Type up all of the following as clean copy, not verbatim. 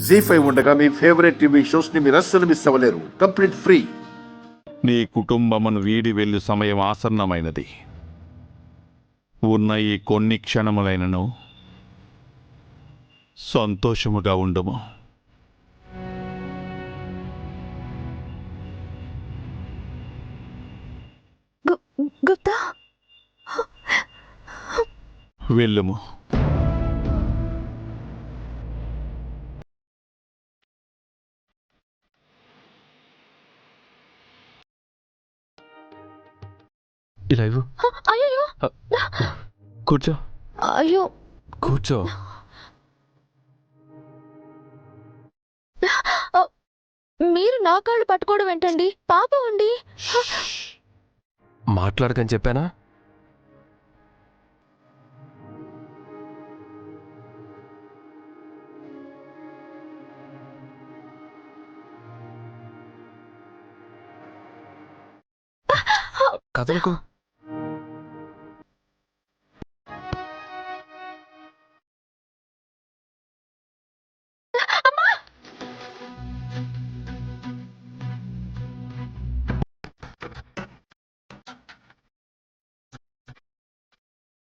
జీ5 ఉండగా మీ favourite TV shows ని మీరు అస్సలు మిస్ అవ్వలేరు. Complete free. నీ కుటుంబమును వీడి వెళ్ళు సమయం ఆసన్నమైనది. ఉన్న ఈ కొన్ని క్షణములైనను సంతోషముగా ఉండుము. గుప్తా, వెళ్ళుము. ఇలా ఇవ్వు. అయ్యో కూర్చో అయ్యో, కూర్చో. మీరు నా కాళ్ళు పట్టుకోవడం ఏంటండి? పాపం అండి. మాట్లాడకని చెప్పానా? కదలకు.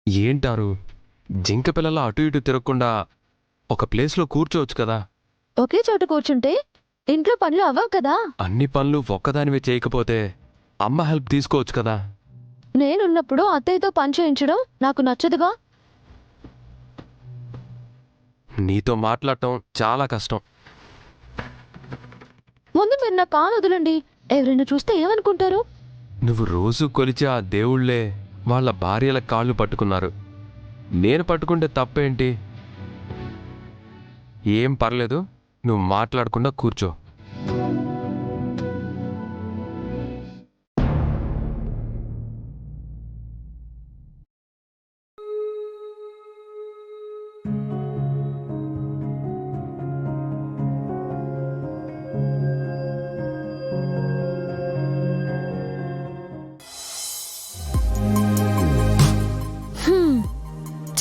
ఏంటారు జింక పిల్లల అటు ఇటు తిరగకుండా ఒక ప్లేస్లో కూర్చోవచ్చు కదా? ఒకే చోట కూర్చుంటే ఇంట్లో పనులు అవ్వవు కదా. అన్ని పనులు ఒక్కదానివే చేయకపోతే అమ్మ హెల్ప్ తీసుకోవచ్చు కదా? నేనున్నప్పుడు అత్తయ్యతో పని చేయించడం నాకు నచ్చదుగా. నీతో మాట్లాడటం చాలా కష్టం. ముందు మీరు నా కాలు వదలండి. ఎవరైనా చూస్తే ఏమనుకుంటారు? నువ్వు రోజు కొలిచే ఆ దేవుళ్లే వాళ్ళ భార్యల కాళ్ళు పట్టుకున్నారు. నేను పట్టుకుంటే తప్పేంటి? ఏం పర్లేదు, నువ్వు మాట్లాడకుండా కూర్చో.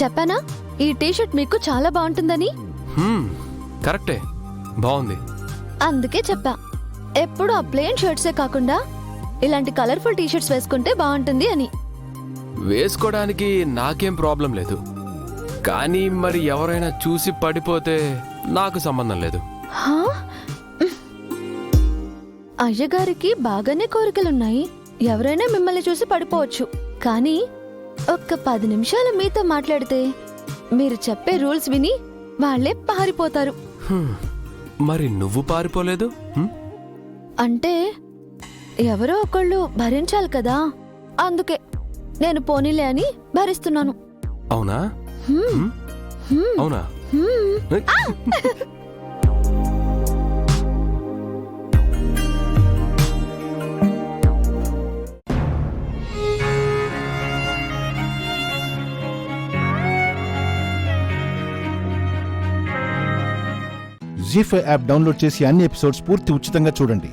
చెప్పానా ఈ టీషర్ట్ మీకు చాలా బాగుంటుందని? కరెక్టే, బాగుంది. అందుకే చెప్పా, ఎప్పుడు ఆ ప్లెయిన్ షర్ట్సే కాకుండా ఇలాంటి కలర్ఫుల్ టీషర్ట్స్ వేసుకుంటే బాగుంటుంది అని. వేసుకోవడానికి నాకేం ప్రాబ్లం లేదు, కానీ మరి ఎవరైనా చూసి పడిపోతే నాకు సంబంధం లేదు. హా? అయ్యగారికి బాగానే కోరికలున్నాయి. ఎవరైనా మిమ్మల్ని చూసి పడిపోవచ్చు. కానీ ఒక్క 10 నిమిషాలు మీతో మాట్లాడితే మీరు చెప్పే రూల్స్ విని వాళ్ళే పారిపోతారు. మరి నువ్వు పారిపోలేదు? అంటే ఎవరో ఒకళ్ళు భరించాలి కదా, అందుకే నేను పోనీలే అని భరిస్తున్నాను. అవునా? అవునా? జీ5 యాప్ డౌన్లోడ్ చేసి అన్ని ఎపిసోడ్స్ పూర్తి ఉచితంగా చూడండి.